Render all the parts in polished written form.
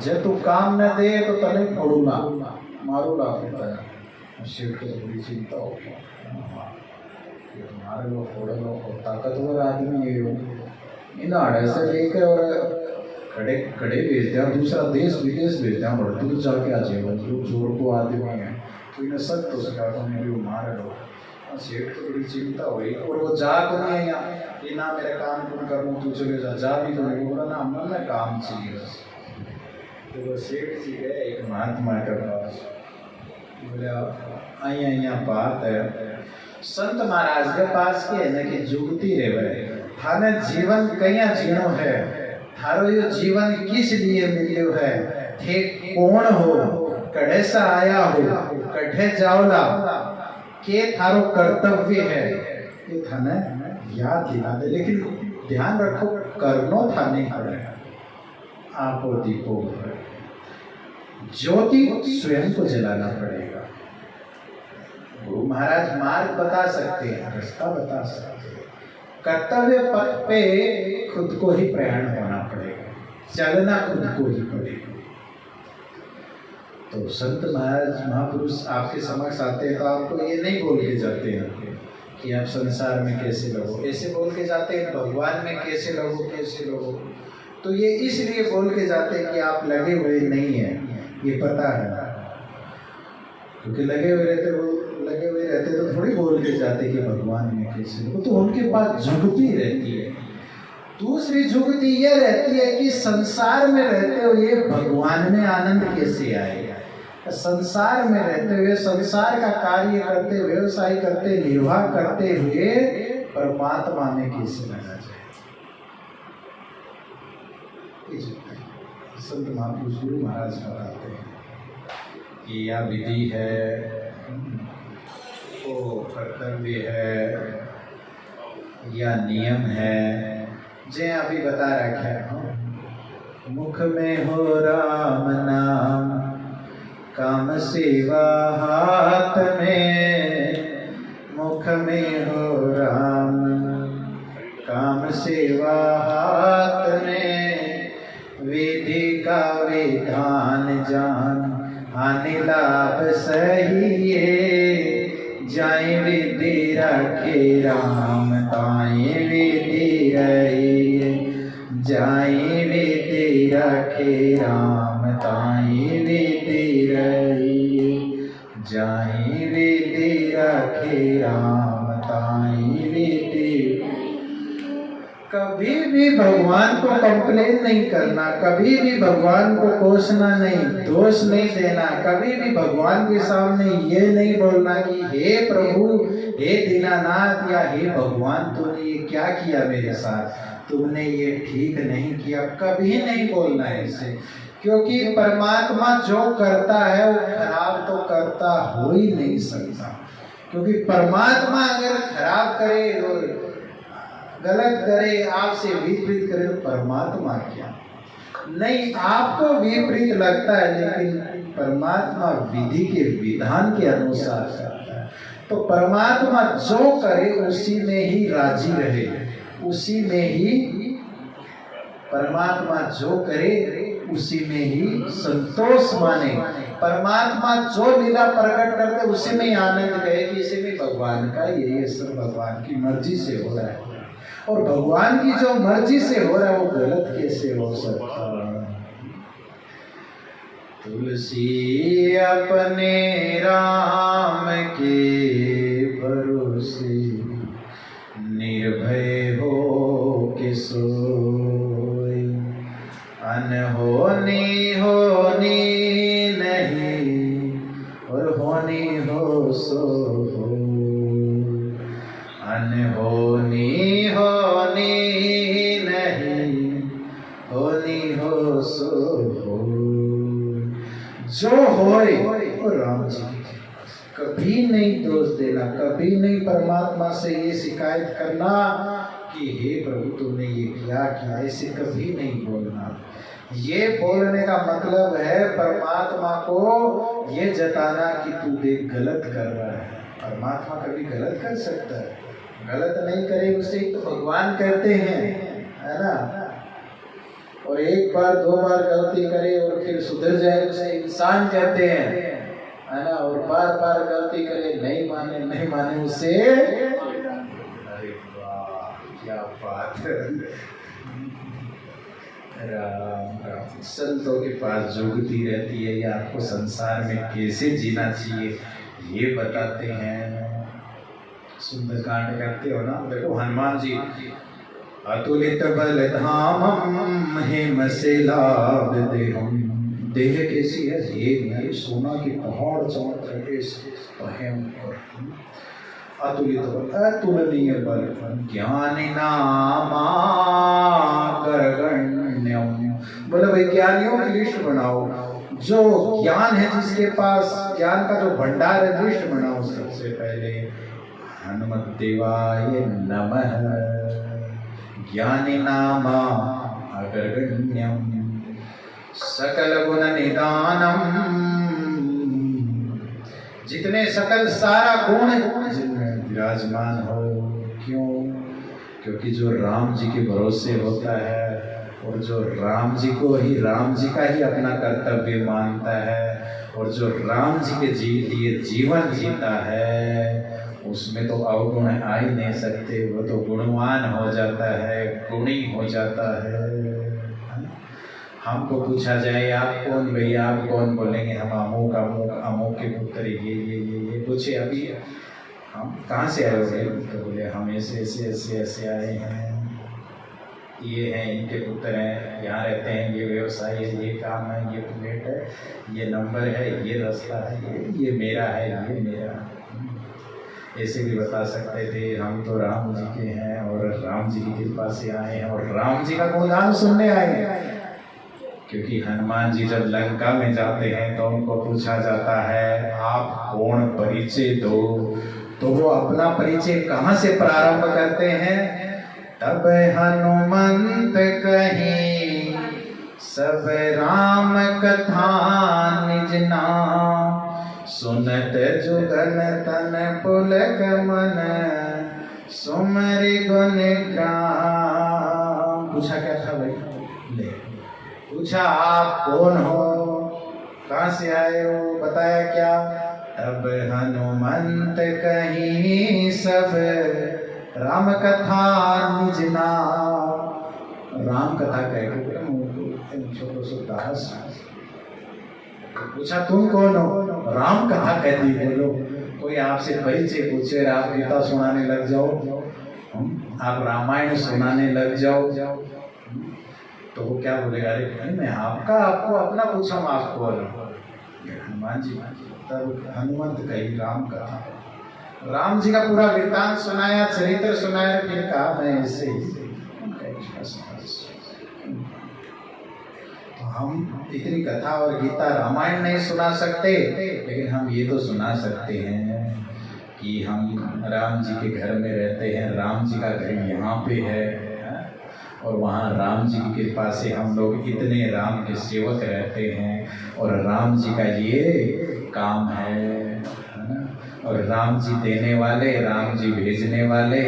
जे तू काम न दे तो तने फोड़ूंगा मारूंगा फिर तने। शिव की बड़ी चिंता हो तुम्हारे लोग फोड़े लोग ताकतवर आदमी ये इन आड़े से लेकर और खड़े खड़े भेजते हैं, दूसरा देश विदेश भेजते हैं, बड़े दूर जाके आ जाएगा जो जोर को आदमी है तो इन्हें सब तो सका तो मेरे मारे लोग। सेठ तो बड़ी चिंता हुई और वो जा को नहीं है यहाँ ये ना मेरे काम को करूँ तू चले जा भी तो नहीं बोला ना मन में काम चाहिए बस। तो वो सेठ जी गए एक महात्मा के पास, बोले अया बात है संत महाराज के पास के है कि जुगती रहे थाने जीवन कया जीणो है, थारो यो जीवन किस लिए मिलो है, थे कौन हो, कड़े से आया हो, कठे जाओला, के थारो कर्तव्य है, ये थाने याद दिला दे। लेकिन ध्यान रखो करनो थाने पड़े, आपो दीपो ज्योति स्वयं को जलाना पड़ेगा। गुरु महाराज मार्ग बता सकते हैं, रास्ता बता सकते हैं, कर्तव्य पथ पे खुद को ही प्रयाण होना पड़ेगा, चलना खुद को ही पड़ेगा। तो संत महाराज महापुरुष आपके समक्ष आते हैं तो आपको ये नहीं बोल के जाते हैं कि आप संसार में कैसे रहो, ऐसे बोल के जाते हैं भगवान में कैसे रहो कैसे रहो। तो ये इसलिए बोल के जाते हैं कि आप लगे हुए नहीं हैं, ये पता है, क्योंकि लगे हुए रहते तो थोड़ी बोल के जाते कि भगवान में कैसे रहो। तो उनके पास जुगती रहती है। दूसरी जुगती ये रहती है कि संसार में रहते हुए भगवान में आनंद कैसे आएगा, संसार में रहते हुए संसार का कार्य करते व्यवसाय करते निर्वाह करते हुए परमात्मा में कैसे लगा जाए। संत महापुरुष गुरु महाराज बताते हैं कि यह विधि है, वो कर्तव्य है या नियम है, जे अभी बता रखा है। मुख में हो राम नाम, काम सेवा हाथ में, मुख में हो राम काम सेवा हाथ में, विधि का विधान जान हानि लाभ सही, जाए विधि रखे राम ताए विधि रही, जाए विधि रखे राम ताए विधि रही, जाए विधि रखे राम ताए विधि। कभी भी भगवान को कंप्लेन नहीं करना, कभी भी भगवान को कोसना नहीं, दोष नहीं देना, कभी भी भगवान के सामने ये नहीं बोलना कि हे प्रभु, हे दीनानाथ या हे भगवान तूने ये क्या किया मेरे साथ, तुमने ये ठीक नहीं किया, कभी नहीं बोलना है इसे। क्योंकि परमात्मा जो करता है वो खराब तो करता हो ही नहीं सकता। क्योंकि परमात्मा अगर खराब करे और गलत करे, आपसे विपरीत करे तो परमात्मा क्या नहीं। आपको विपरीत लगता है लेकिन परमात्मा विधि के विधान के अनुसार करता है। तो परमात्मा जो करे उसी में ही राजी रहे, उसी में ही परमात्मा जो करे उसी में ही संतोष माने। परमात्मा जो लीला प्रकट करते उसी में ही आनंद कहे कि इसी में भगवान का ये सब भगवान की मर्जी से हो रहा है, और भगवान की जो मर्जी से हो रहा है वो गलत कैसे हो सकता है। तुलसी अपने राम के भरोसे, निर्भय हो के सोई, अनहोनी होनी नहीं और होनी हो सो हो, अनहोनी होनी नहीं होनी हो सो हो। जो होए वो राम जी की, कभी नहीं दोष देना, कभी नहीं परमात्मा से ये शिकायत करना कि हे प्रभु तुमने ये क्या किया, ऐसे कभी नहीं बोलना। ये बोलने का मतलब है परमात्मा को ये जताना कि तू देख गलत कर रहा है। परमात्मा कभी गलत कर सकता है? गलत नहीं करे उसे तो भगवान कहते हैं, है ना। और एक बार दो बार गलती करे और फिर सुधर जाए उसे इंसान कहते हैं, है ना। और बार बार गलती करे, नहीं माने उसे, अरे वाह क्या बात है। राम राम। संतों के पास जुगती रहती है, ये आपको संसार में कैसे जीना चाहिए ये बताते हैं। सुंदरकांड करते हो ना, देखो हनुमान जी अतुलित बल धामम हेम से लाभ देहम। देह कैसी है, ये सोना की पहाड़ चमक रहे भयंकर अतुलित बल, अतुलनीय बल, ज्ञानी नामा करगण्यम। बोले वैज्ञानियों की लिस्ट बनाओ, जो ज्ञान है जिसके पास, ज्ञान का जो भंडार है लिस्ट बनाओ। सबसे पहले हनुमत देवाय नमः, ज्ञानी नामा अग्रगण्यम, सकल गुण निदानम। जितने सकल सारा गुण जिनमें विराजमान हो। क्यों? क्योंकि जो राम जी के भरोसे होता है और जो राम जी को ही, राम जी का ही अपना कर्तव्य मानता है और जो राम जी के लिए जीवन जीता है, उसमें तो अवगुण आ ही नहीं सकते। वो तो गुणवान हो जाता है, गुणी हो जाता है। हमको पूछा जाए आप कौन भैया, आप कौन, बोलेंगे हम अमूक अमूक अमूक के पुत्र, ये पूछे अभी हम कहाँ से आए हो, तो बोले हम ऐसे आए हैं, ये हैं, इनके पुत्र हैं, यहाँ रहते हैं, ये व्यवसाय है, ये काम है, ये प्लेट है, ये नंबर है, ये रास्ता है, ये मेरा है, ये मेरा। ऐसे भी बता सकते थे हम तो राम जी के हैं और राम जी की कृपा से आए हैं और राम जी का गुणगान सुनने आए हैं। क्योंकि हनुमान जी जब लंका में जाते हैं तो उनको पूछा जाता है आप कौन, परिचय दो। तो वो अपना परिचय कहाँ से प्रारंभ करते हैं? तब हनुमंत कहीं सब राम कथा निज नाम, सुनत जुगन तन पुलक मन, सुमरि गुण ग्राम। पूछा क्या था भाई? ले पूछा आप कौन हो, कहाँ से आए हो, बताया क्या? तब हनुमंत कहीं सब राम कथा निज नाम। राम कथा कह के छोटो सो दास पूछा तुम कौन हो? राम कथा कहती बोलो। कोई आपसे परिचय पूछे, आप गीता सुनाने लग जाओ, आप रामायण सुनाने लग जाओ, तो वो क्या बोलेगा? अरे भाई मैं आपको अपना पूछा हूँ, आप कौन हो? हनुमान जी। तब हनुमंत कही राम कथा, राम जी का पूरा वृत्तांत सुनाया, चरित्र सुनाया, फिर कहा मैं ऐसे ही। तो हम इतनी कथा और गीता रामायण नहीं सुना सकते, लेकिन हम ये तो सुना सकते हैं कि हम राम जी के घर में रहते हैं, राम जी का घर यहाँ पे है और वहाँ राम जी की कृपा से हम लोग इतने राम के सेवक रहते हैं और राम जी का ये काम है ना। और राम जी देने वाले, राम जी भेजने वाले,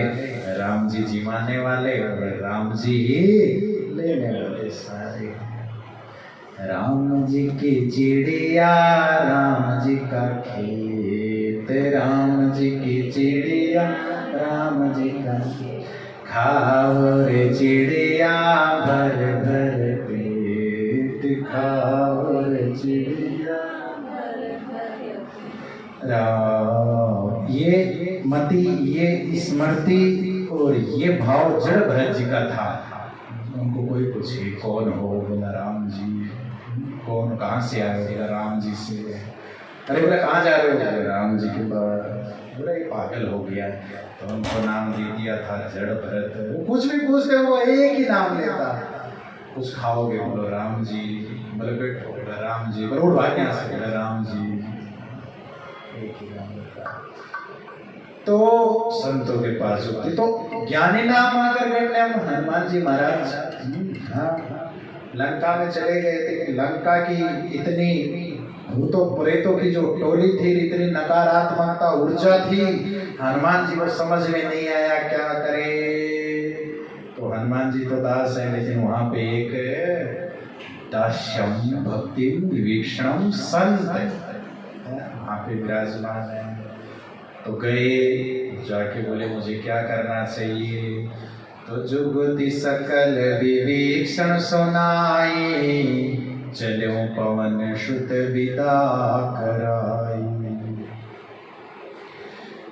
राम जी जिमाने वाले और राम जी लेने वाले सारे। राम जी की चिड़िया, राम जी का खेत, राम जी की चिड़िया, राम जी का खेत, खाओ रे चिड़िया भर भर पेट, खाओ रे चिड़िया। ये मति, ये स्मृति और ये भाव जड़ भरत जी का था। उनको कोई पूछे कौन हो, बोला राम जी। कौन, कहाँ से आए हो? बोला राम जी से। अरे बोला कहाँ जा रहे हो? बोले राम जी के पास। बोला ये पागल हो गया। तो उनको नाम दे दिया था जड़ भरत। वो कुछ भी पूछते वो एक ही नाम लेता। कुछ खाओगे? बोलो राम जी। बोले बैठो? बोला राम जी। पर उठ भाग यहाँ से। बोला राम जी। एक ही नाम लेता। तो संतों के पास होती तो ज्ञानी नाम आकर बैठने हनुमान जी महाराज लंका में चले गए थे। लंका की इतनी भूतों प्रेतों की जो टोली थी, इतनी नकारात्मकता ऊर्जा थी, हनुमान जी को समझ में नहीं आया क्या करे। तो हनुमान जी तो दास है, लेकिन वहां पे एक दास्यम भक्ति विवीक्षणम संत, वहाँ पे विराजमान है। तो गए, जाके बोले मुझे क्या करना चाहिए? तो जुगति सकल विवीक्षण सुनाई, चलो पवन श्रुत विदा कराई।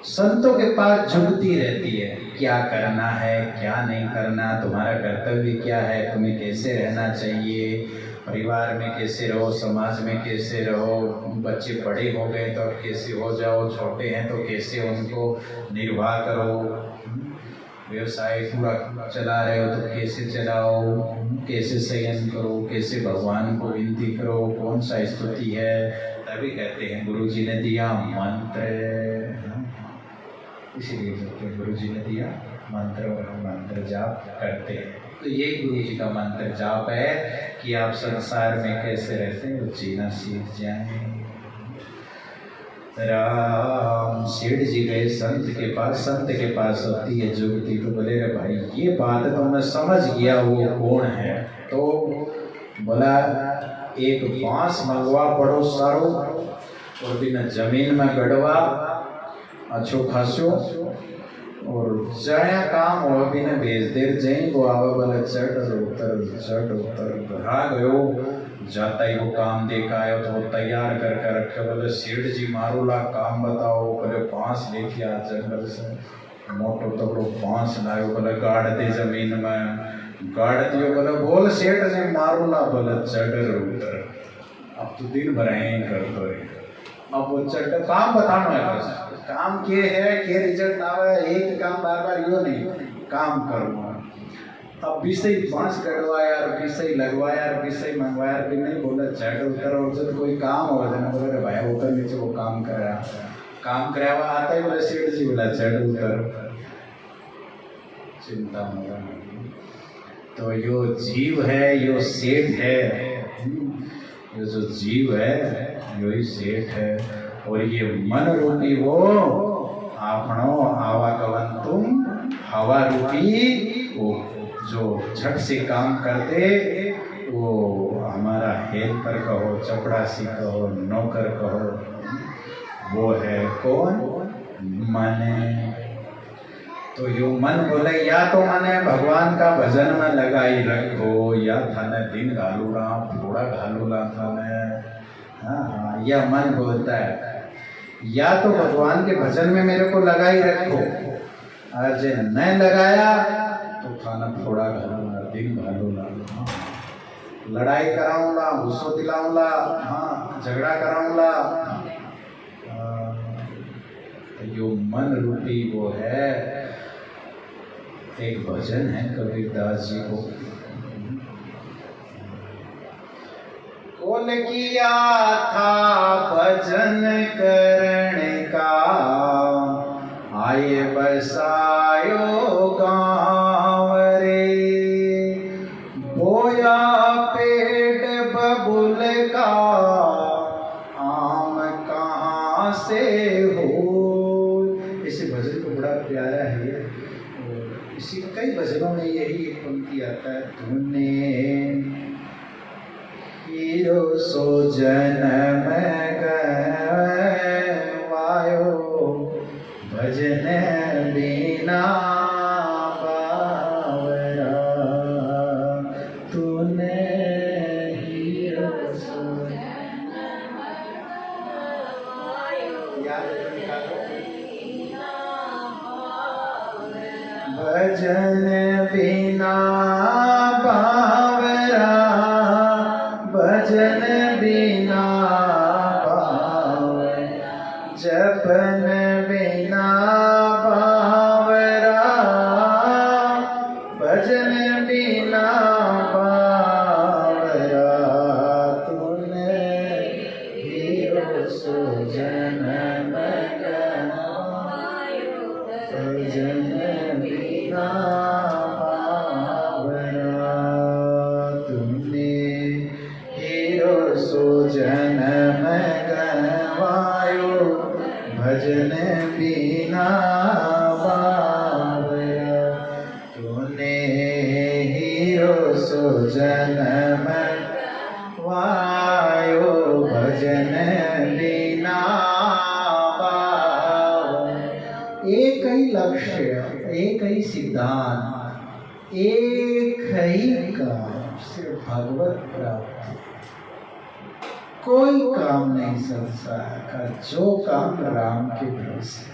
संतों के पास जुगती रहती है, क्या करना है क्या नहीं करना, तुम्हारा कर्तव्य क्या है, तुम्हें कैसे रहना चाहिए, परिवार में कैसे रहो, समाज में कैसे रहो, बच्चे बड़े हो गए तो अब कैसे हो जाओ, छोटे हैं तो कैसे उनको निर्वाह करो, व्यवसाय पूरा चला रहे हो तो कैसे चलाओ, कैसे संयम करो, कैसे भगवान को विनती करो, कौन सा स्तुति है। तभी कहते हैं गुरु जी ने दिया मंत्र, इसीलिए कहते हैं गुरु जी ने दिया मंत्र और हम मंत्र जाप करते हैं। तो ये गुरु जी का मंत्र जाप है कि आप संसार में कैसे रहते हैं वो जीना सीख जाएं। राम सेठ जी गए संत के पास, संत के पास होती है जुगती। तो बोले रे भाई ये बात तो मैं समझ गया वो कौन है। तो बोला एक बांस मंगवा पड़ो सारो और बिना जमीन में गड़वा अच्छो खासो और जया काम हो भी ने भेज देर जई वो आवा वाला चढ़ उतर घरा गयो। जाता ही वो काम देखा आयो तो तैयार करके रखे। बोले सेठ जी मारो ला काम बताओ। बोले बांस लेके आ जंगल से मोटो तगड़ो बांस लायो। बोले गाड़ दे जमीन में, गाड़ दियो। बोले बोल सेठ जी मारो ला। बोले चढ़ उतर। अब तो दिन भर ही करते है। अब वो चढ़ काम बताना है, काम के है के रिजल्ट आवे, एक काम बार बार यो नहीं काम करूँगा। अब विषय बांस कटवाया, विषय लगवाया, विषय मंगवाया, भी नहीं बोला चढ़ उतर। और जब कोई काम हो जाए ना बोले भाई ऊपर नीचे वो काम कर रहा, काम कराया हुआ आता ही बोले सेठ जी बोला चढ़ उतर। चिंता मत। तो यो जीव है, यो सेठ है, ये जो जीव है यो ही सेठ है। और ये मन रूपी वो आपनो आवागमन तुम हवा रूपी वो जो झट से काम करते वो हमारा हेल्पर कहो, चपड़ासी कहो, नौकर कहो, वो है कौन? मन। तो यो मन बोले या तो मने भगवान का भजन में लगाई रखो, या थाने दिन घालूला थोड़ा घालूला थाने। हाँ, यह मन बोलता है या तो भगवान के भजन में मेरे को लगाई रखो, और जो न लगाया तो खाना थोड़ा घालूंगा, दिन घालूंगा, लड़ाई कराऊंगा, गुस्सो दिलाऊंगा, हाँ झगड़ा कराऊंगा। तो जो मन रूपी वो है, एक भजन है कबीरदास जी को। कौन किया था भजन करने का, आए बसायो गाँव रे, बोया पेट बबुल का, आम कहाँ से हो। इस भजन को बड़ा प्यारा है। इसी कई भजनों में यही एक पंक्ति आता है, तूने हीरो सो जन्म गवायो, भजन बिना बावरा, तूने हीरो सो जन्म गवायो, भजन बिना बावरा, भजन बिना बावरा, जपन बिना बावरा, भजन बिना बावरा, तूने हीरो सो जन्म गवायो, भजन बिना जन्म गवायो, भजन बिना बावरा, तूने हीरो सो जन्म भजन बिना एक ही लक्ष्य, एक ही सिद्धांत, एक ही काम, सिर्फ भगवत प्राप्ति। कोई काम नहीं संसार का, जो काम राम के भरोसे,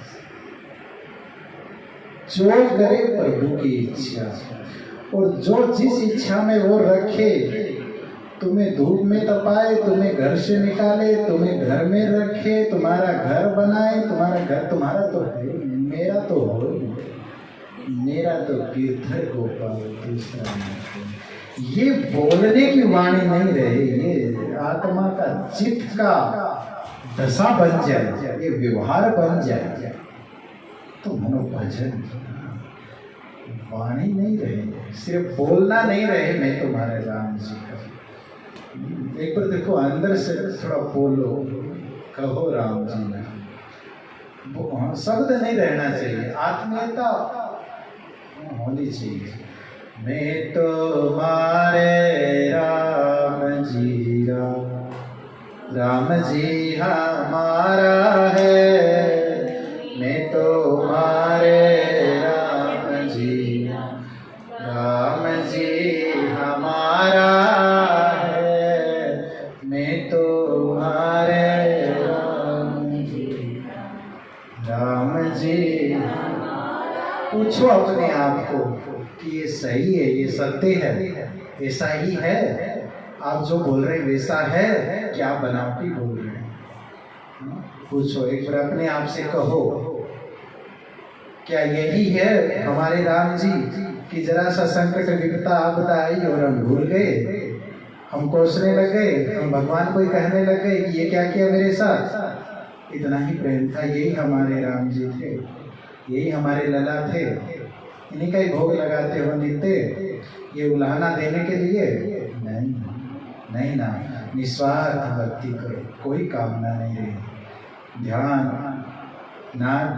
जो करे प्रभु की इच्छा, और जो जिस इच्छा में वो रखे, तुम्हें धूप में तपाए, तुम्हें घर से निकाले, तुम्हें घर में रखे, तुम्हारा घर बनाए, तुम्हारा घर तुम्हारा तो है, मेरा तो हो, मेरा तो गिरधर गोपाल दूसरा नहीं। ये बोलने की वाणी नहीं रहे, ये आत्मा का चित्त का दशा बन जाए, ये व्यवहार बन जाए, तो मनोभजन वाणी नहीं रहे, सिर्फ बोलना नहीं रहे मैं तुम्हारे राम जी का। एक बार देखो, अंदर से थोड़ा बोलो, कहो राम जी में, शब्द नहीं रहना चाहिए, आत्मीयता होनी चाहिए। मैं तुम्हारे राम जी, राम जी हमारा है, मैं तुम्हारे राम जी, राम जी हमारा है, मैं तुम्हारे राम जी, राम जी। पूछो अपने आप को कि ये सही है, ये सत्य है, ऐसा ही है, आप जो बोल रहे हैं वैसा है, क्या बनावटी बोल रहे हैं? पूछो, एक बार अपने आप से कहो, क्या यही है हमारे राम जी कि जरा सा संकट विपदा आपदा आई और हम भूल गए, हम कोसने लग गए, हम भगवान को ही कहने लग गए कि ये क्या किया मेरे साथ? इतना ही प्रेम था, यही हमारे राम जी थे, यही हमारे लला थे, इन्हीं का ही भोग लगाते हो नित्य, ये उलाहना देने के लिए? नहीं नहीं ना, निस्वार्थ भक्ति करो, कोई कामना नहीं रही। ध्यान नाद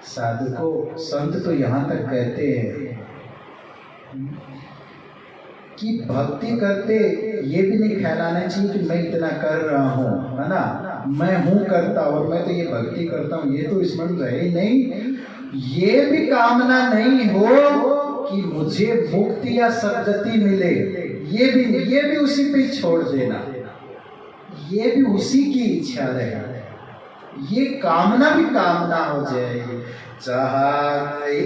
साधको संत तो यहाँ तक कहते हैं कि भक्ति करते ये भी नहीं ख्यालाना चाहिए कि मैं इतना कर रहा हूँ, है ना, मैं हूँ करता और मैं तो ये भक्ति करता हूँ, ये तो स्मरण रहे ही नहीं। ये भी कामना नहीं हो कि मुझे मुक्ति या सद्गति मिले, ये भी उसी पे छोड़ देना, ये भी उसी की इच्छा रहे, ये कामना भी कामना हो जाएगी। चाहे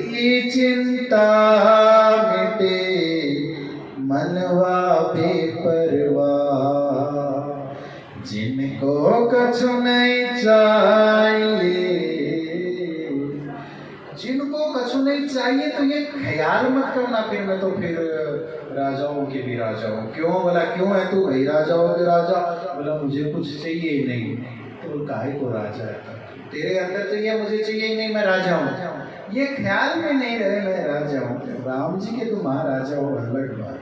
चिंता मिटे मनवा बेपरवाह, जिनको कछु नहीं चाहिए, जिनको कछु नहीं चाहिए तो ये ख्याल मत करना फिर मैं तो फिर राजाओं के भी राजा हूँ। क्यों बोला, क्यों है तू भाई राजाओं के राजा? बोला मुझे कुछ चाहिए ही नहीं। तो काहे को राजा है? तेरे अंदर तो ये मुझे चाहिए ही नहीं, मैं राजा हूँ। ये ख्याल में नहीं रहे मैं राजा हूँ। राम जी के तुम महाराजा हो अलग बात,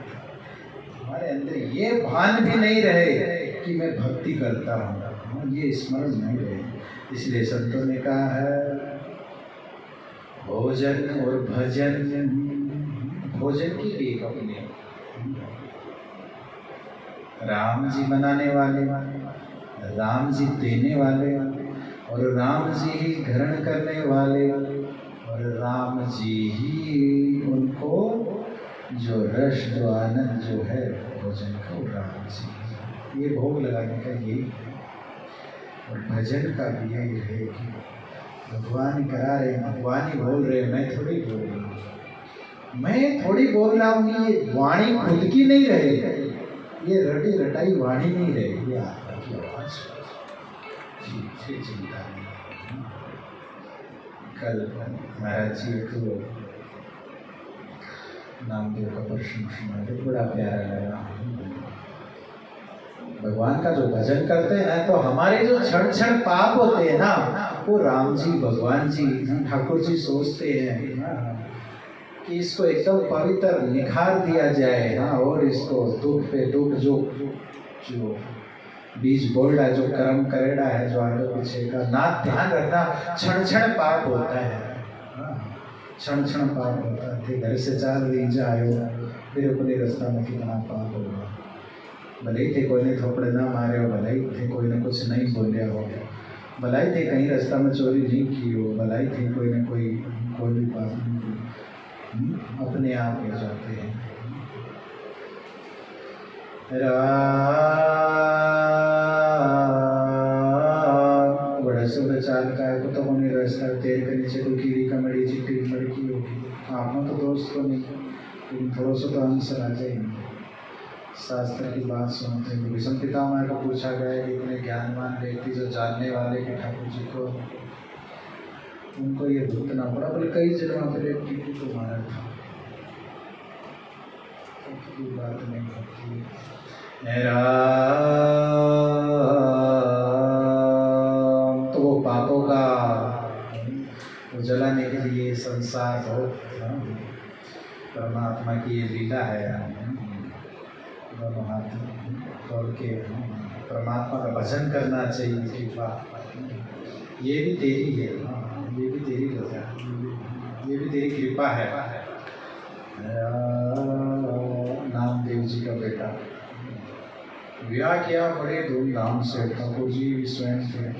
हमारे अंदर ये भान भी नहीं रहे कि मैं भक्ति करता हूँ, ये स्मरण नहीं रहे। इसलिए संतों ने कहा है भोजन और भजन, भोजन की भी एक अपने राम जी बनाने वाले, राम जी देने वाले, और राम जी ही ग्रहण करने वाले, और राम जी ही उनको जो रस जो आनंद जो है भोजन का, वो राम जी ये भोग लगाने का यही है। और भजन का भी यही है कि भगवान करा रहे, भगवान ही बोल रहे, मैं थोड़ी बोल रही हूँ, मैं थोड़ी बोल रहा हूँ। ये वाणी खुद की नहीं रहे, ये रटी रटाई वाणी नहीं रहे, ये आत्मा की आवाज। जी चिंता नहीं। कल महाराज जी को नामदेव का प्रश्न सुना तो बड़ा प्यारा लगा। भगवान का जो भजन करते हैं ना, तो हमारे जो क्षण क्षण पाप होते हैं ना, वो राम जी, भगवान जी, ठाकुर जी सोचते हैं कि इसको एकदम पवित्र निखार दिया जाए। हाँ, और इसको दुख पे दुख जो बीज बोल रहा है, जो कर्म करेड़ा है, जो आगे पीछे का ना ध्यान रखना, क्षण क्षण पाप होता है, क्षण क्षण पाप होता है। घर से 4 दिन जाओ, फिर अपने रास्ता में कितना पाप होगा। भले ही थे कोई ने थोपड़े ना मारे हो, भले ही थे कोई ने कुछ नहीं बोले हो, भलाई थे कहीं रास्ता में चोरी नहीं की हो, भलाई थे कोई ने कोई भी बात नहीं की, अपने आप हो जाते हैं। बड़े से बचाल का है तो नहीं रास्ता तेल के नीचे कोई कीड़ी का मड़ी चिट्टी मड़की होगी, आपने तो दोस्त को नहीं, लेकिन थोड़ा सा तो आंसर आ जाएंगे। शास्त्र की बात सुनते हैं। भीष्म पितामह को पूछा गया कि इतने ज्ञानवान व्यक्ति जो जानने वाले कि ठाकुर जी को, उनको ये भुगतना पड़ा, बोले कई जगह पर टीटू को मारा था, तो बात नहीं होती। तो वो पापों का वो जलाने के लिए संसार बहुत परमात्मा की ये लीला है। दोनों हाथ जोड़ के परमात्मा का भजन करना चाहिए। कृपा ये भी तेरी है, ये भी तेरी रजा, ये भी तेरी कृपा है। नामदेव जी का बेटा ब्याह किया बड़े धूमधाम से, ठाकुर जी स्वयं थे,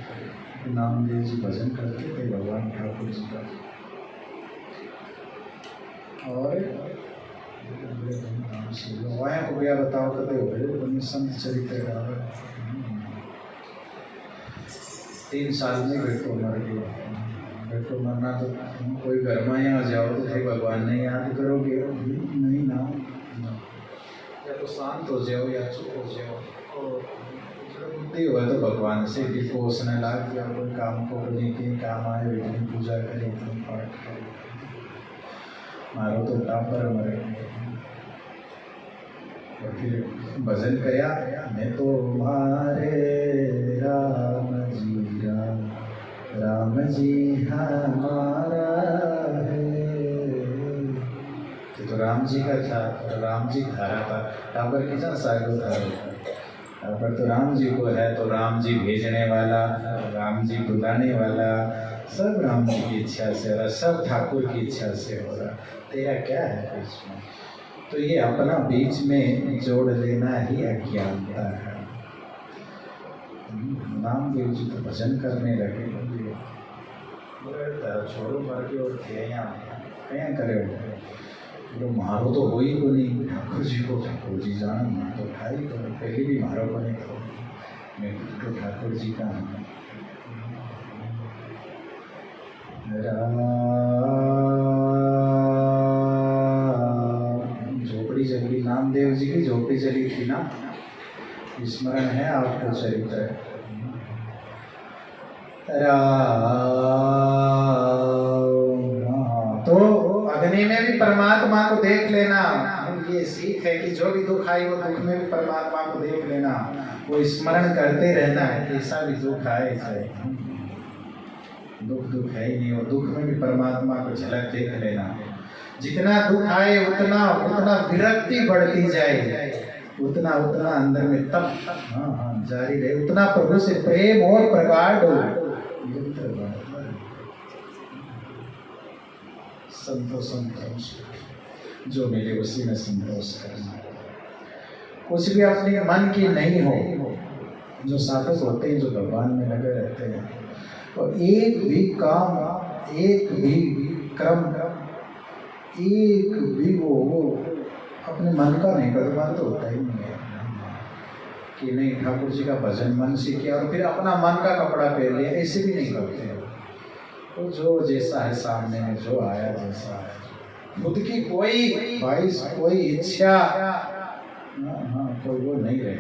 नामदेव जी भजन करते थे भगवान ठाकुर जी का, और वहाँ को भैया बताओ कते हो गए संत चरित्र का 3 साल में बेटो मर गया। बेटो मरना तो कोई घर में यहाँ जाओ तो थे भगवान ने याद करोगे नहीं ना, या तो शांत हो जाओ या चुप हो जाओ, और बुद्धि हुआ तो भगवान से भी पोषने लाग या कोई काम को लेके काम आए बेटी पूजा करे पाठ करे, मारो तो टापर मरे। और फिर भजन कया, मैं तो मारे राम जी हमारा है। तो राम जी का था, राम जी धारा था, टापर कितना सागो था, पर तो राम जी को है, तो राम जी भेजने वाला, राम जी बुलाने वाला, सब राम जी की इच्छा से हो रहा, सब ठाकुर की इच्छा से हो रहा, तेरा क्या है बीच में? तो ये अपना बीच में जोड़ लेना ही अज्ञानता है। नामदेव जी तो भजन करने लगे, छोड़ो मर के और क्या करे हो, मारो तो हो ही को नहीं ठाकुर जी को, ठाकुर जी जान तो ठाई को पहले भी मारो को नहीं तो मैं तो ठाकुर जी का हूँ। झोपड़ी जली, नामदेव जी की झोपड़ी जली थी ना, स्मरण है आपको चरित्र। तो अग्नि में भी परमात्मा को देख लेना, ये सीख है कि जो भी दुख आए वो दुख में भी परमात्मा को देख लेना, वो स्मरण करते रहना है, ऐसा भी दुख आए चाहे दुख है ही नहीं, और दुख में भी परमात्मा को झलक देख लेना। जितना दुख आए उतना उतना विरक्ति बढ़ती जाए, उतना उतना अंदर में तप जारी रहे, उतना प्रभु से प्रेम और प्रगाढ़ हो। संतोष जो मिले उसी में संतोष करना, कुछ भी अपने मन की नहीं हो। जो साधक होते हैं जो भगवान में लगे रहते हैं, और एक भी काम, एक भी क्रम, एक भी वो अपने मन का नहीं करवा तो होता ही नहीं है कि नहीं ठाकुर जी का भजन मन से किया और फिर अपना मन का कपड़ा पहन लिया, ऐसे भी नहीं करते हैं। तो जो जैसा है सामने में, जो आया जैसा है, खुद की कोई ख्वाहिश कोई इच्छा कोई वो नहीं रहे।